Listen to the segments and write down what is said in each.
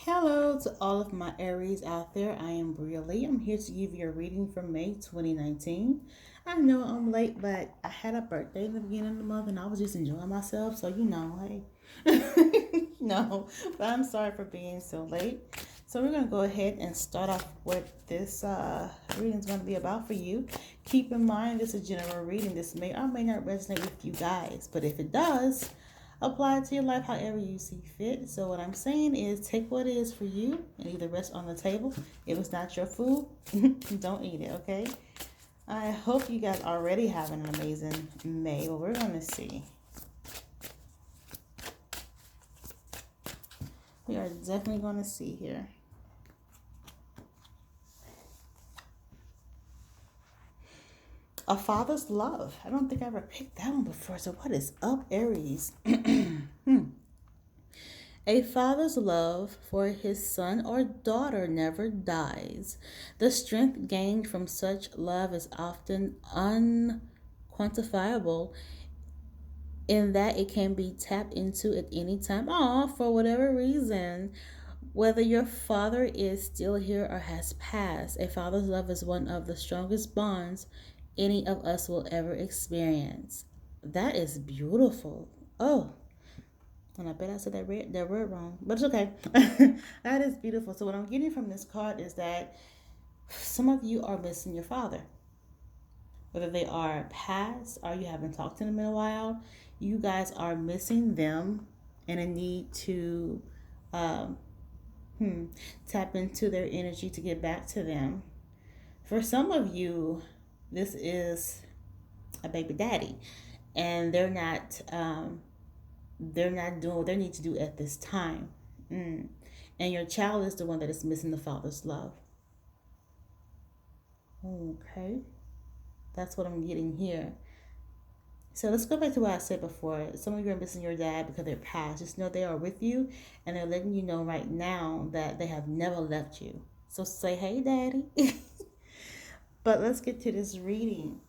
Hello to all of my Aries out there. I am Bria Lee. I'm here to give you a reading for May 2019. I know I'm late, but I had a birthday in the beginning of the month and I was just enjoying myself. So, hey. No, but I'm sorry for being so late. So, we're going to go ahead and start off what this reading is going to be about for you. Keep in mind, this is a general reading. This may or may not resonate with you guys, but if it does, apply it to your life however you see fit. So what I'm saying is take what is for you and either rest on the table. If it's not your food, don't eat it, okay? I hope you guys already having an amazing May. Well, we're going to see. We are definitely going to see here. A father's love. I don't think I ever picked that one before. So what is up, Aries? A father's love for his son or daughter never dies. The strength gained from such love is often unquantifiable in that it can be tapped into at any time. For whatever reason. Whether your father is still here or has passed, a father's love is one of the strongest bonds any of us will ever experience. That is beautiful. Oh, and I bet I said that word wrong, but it's okay. That is beautiful. So what I'm getting from this card is that some of you are missing your father. Whether they are past or you haven't talked to them in a while, you guys are missing them and a need to tap into their energy to get back to them. For some of you, this is a baby daddy, and they're not doing what they need to do at this time. And your child is the one that is missing the father's love. Okay, that's what I'm getting here. So let's go back to what I said before. Some of you are missing your dad because they're past. Just know they are with you, and they're letting you know right now that they have never left you. So say, hey, daddy. But let's get to this reading.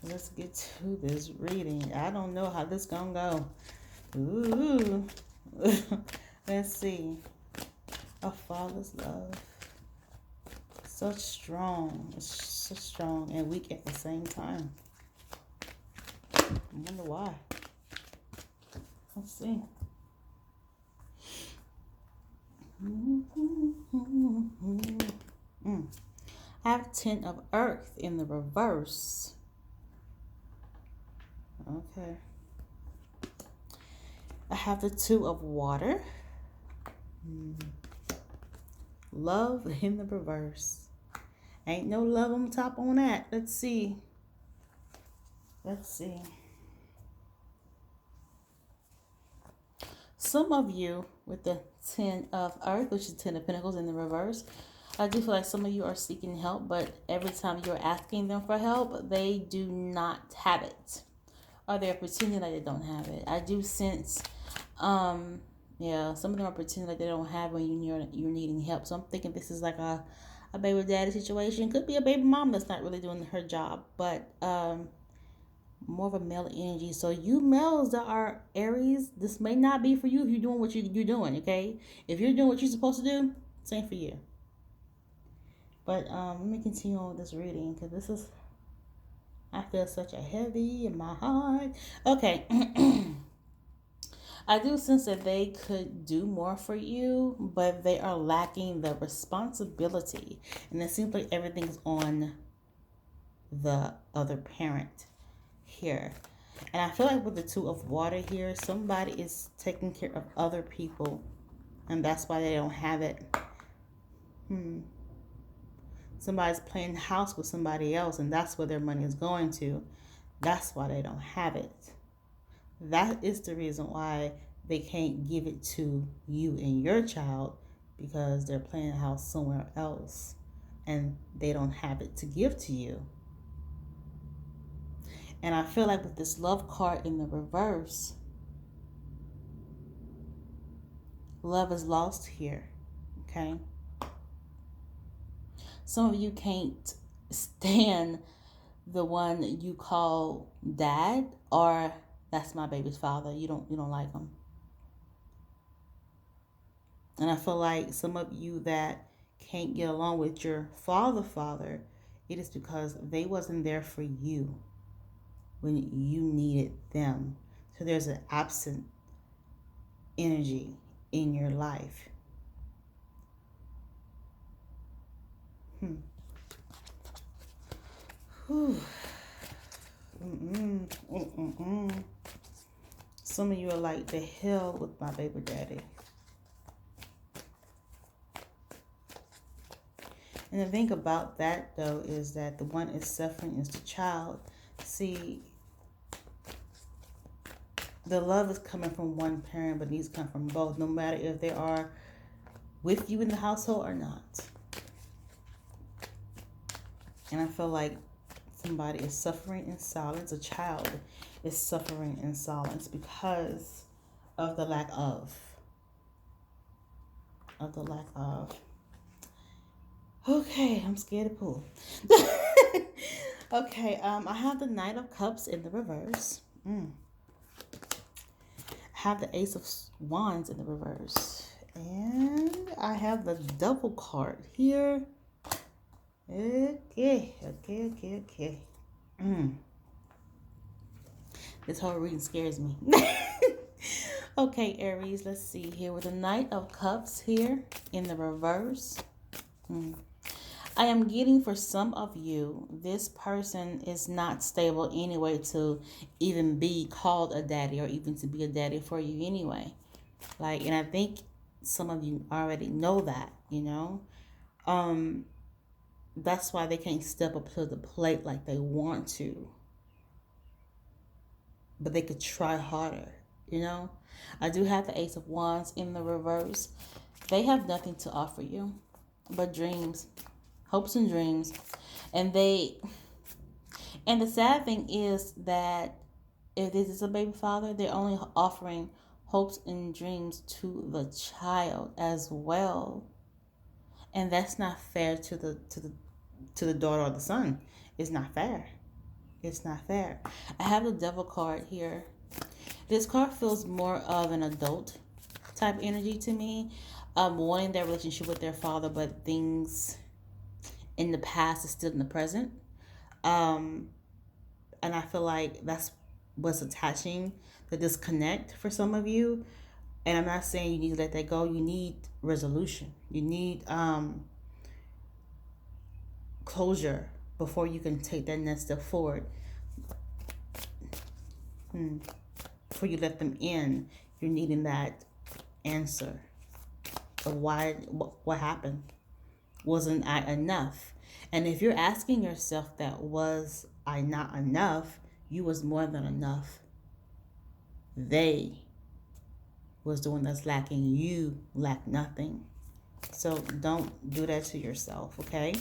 Let's get to this reading. I don't know how this gonna go. Ooh. Let's see. A father's love. So strong. It's so strong and weak at the same time. I wonder why. Let's see. I have 10 of Earth in the reverse. Okay. I have the 2 of Water. Love in the reverse. Ain't no love on top on that. Let's see. Some of you with the 10 of Earth, which is 10 of Pentacles in the reverse, I do feel like some of you are seeking help, but every time you're asking them for help, they do not have it. Or they're pretending like they don't have it. I do sense, some of them are pretending like they don't have it when you're needing help. So I'm thinking this is like a baby daddy situation. Could be a baby mom that's not really doing her job, but more of a male energy. So you males that are Aries, this may not be for you if you're doing what you're doing, okay? If you're doing what you're supposed to do, this ain't for you. But let me continue on with this reading because this is, I feel such a heavy in my heart. Okay. I do sense that they could do more for you, but they are lacking the responsibility. And it seems like everything's on the other parent here. And I feel like with the 2 of Water here, somebody is taking care of other people. And that's why they don't have it. Somebody's playing house with somebody else, and that's where their money is going to. That's why they don't have it. That is the reason why they can't give it to you and your child, because they're playing house somewhere else and they don't have it to give to you. And I feel like with this love card in the reverse, love is lost here. Okay? Some of you can't stand the one you call dad, or that's my baby's father. You don't like him. And I feel like some of you that can't get along with your father, it is because they wasn't there for you when you needed them. So there's an absent energy in your life. Hmm. Whew. Mm-mm. Mm-mm. Some of you are like, the hell with my baby daddy. And the thing about that, though, is that the one is suffering is the child. See, the love is coming from one parent, but needs to come from both, no matter if they are with you in the household or not. And I feel like somebody is suffering in silence. A child is suffering in silence because of the lack of. Okay, I'm scared to pull. Okay, I have the Knight of Cups in the reverse. I have the Ace of Wands in the reverse. And I have the Double card here. Okay. This whole reading scares me. Okay, Aries, let's see here with the Knight of Cups here in the reverse. I am getting for some of you, this person is not stable anyway to even be called a daddy or even to be a daddy for you anyway. And I think some of you already know that, That's why they can't step up to the plate like they want to. But they could try harder, I do have the Ace of Wands in the reverse. They have nothing to offer you but dreams, hopes and dreams. And the sad thing is that if this is a baby father, they're only offering hopes and dreams to the child as well. And that's not fair to the daughter or the son. It's not fair. I have the Devil card here. This card feels more of an adult type energy to me. Wanting their relationship with their father, but things in the past is still in the present. And I feel like that's what's attaching the disconnect for some of you. And I'm not saying you need to let that go. You need resolution. You need closure before you can take that next step forward. Before you let them in, you're needing that answer of why, what happened. Wasn't I enough? And if you're asking yourself that, was I not enough, you was more than enough. They was the one that's lacking. You lack nothing. So don't do that to yourself, okay?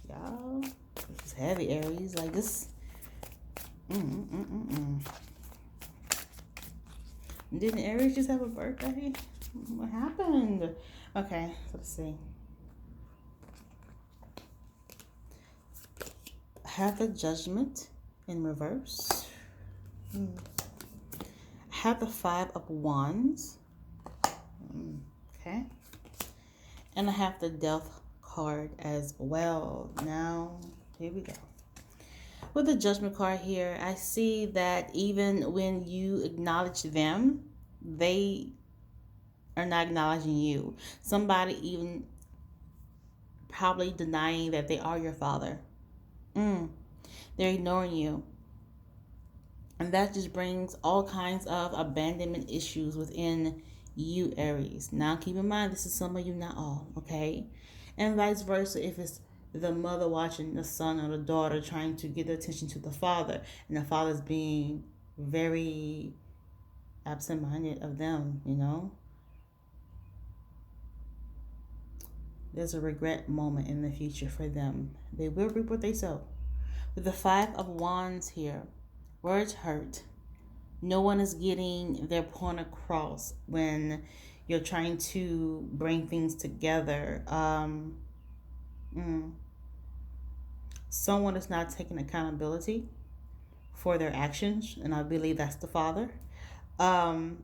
Y'all, this is heavy, Aries. Like this. Didn't Aries just have a birthday? What happened? Okay, let's see. Have the Judgment in reverse. Have the Five of Wands. Okay. And I have the Death card as well. Now, here we go. With the Judgment card here, I see that even when you acknowledge them, they are not acknowledging you. Somebody even probably denying that they are your father. They're ignoring you. And that just brings all kinds of abandonment issues within you, Aries. Now, keep in mind, this is some of you, not all, okay? And vice versa, if it's the mother watching the son or the daughter trying to get attention to the father, and the father's being very absent-minded of them, There's a regret moment in the future for them. They will reap what they sow. With the Five of Wands here, words hurt. No one is getting their point across when you're trying to bring things together. Someone is not taking accountability for their actions, and I believe that's the father. Um,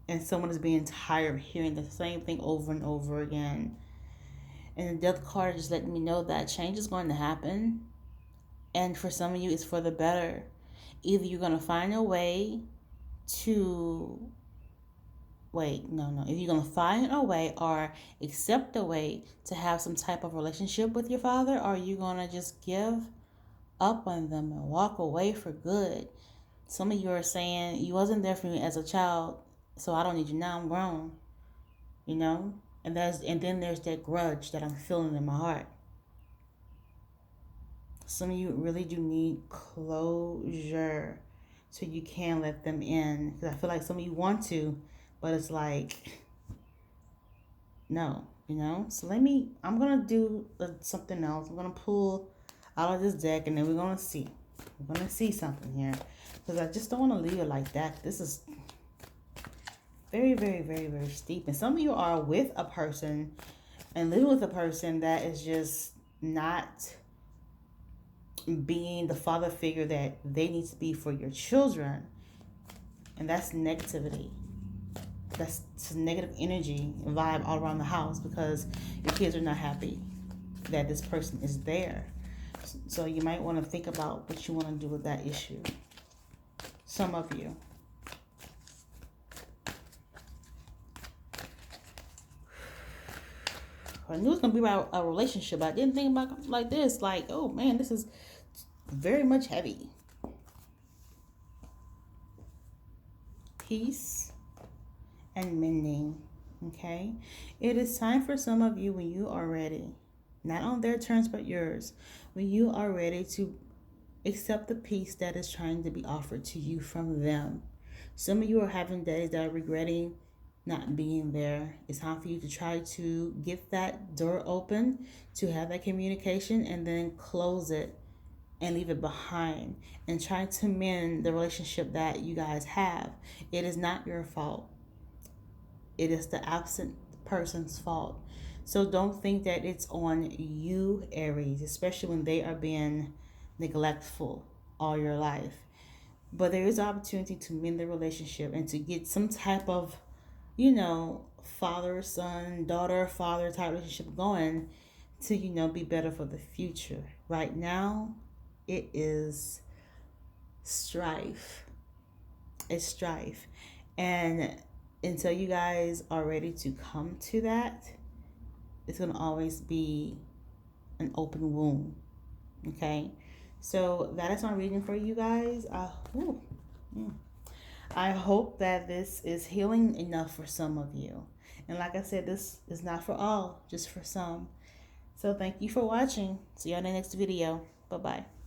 and someone is being tired of hearing the same thing over and over again. And the death card is just letting me know that change is going to happen. And for some of you, it's for the better. Either you're going to find a way to If you're going to find a way or accept a way to have some type of relationship with your father, or you're going to just give up on them and walk away for good. Some of you are saying, you wasn't there for me as a child, so I don't need you now. I'm grown, you know? And then there's that grudge that I'm feeling in my heart. Some of you really do need closure so you can let them in. Because I feel like some of you want to, but it's like, no, you know? So I'm going to do something else. I'm going to pull out of this deck, and then we're going to see. We're going to see something here. Because I just don't want to leave it like that. This is very, very, very, very steep. And some of you are with a person and living with a person that is just not being the father figure that they need to be for your children. And that's negativity. That's negative energy and vibe all around the house because your kids are not happy that this person is there. So you might want to think about what you want to do with that issue. Some of you. I knew it was going to be about a relationship. I didn't think about it like this. Like, oh man, this is very much heavy. Peace and mending. Okay? It is time for some of you, when you are ready, not on their terms but yours, when you are ready to accept the peace that is trying to be offered to you from them. Some of you are having days that are regretting not being there. It's time for you to try to get that door open, to have that communication, and then close it and leave it behind and try to mend the relationship that you guys have. It is not your fault. It is the absent person's fault. So don't think that it's on you, Aries, especially when they are being neglectful all your life. But there is opportunity to mend the relationship and to get some type of, father, son, daughter, father type relationship going to, be better for the future. Right now, it is strife. It's strife. And until you guys are ready to come to that, it's going to always be an open wound. Okay? So that is my reading for you guys. I hope that this is healing enough for some of you. And like I said, this is not for all, just for some. So thank you for watching. See you on the next video. Bye-bye.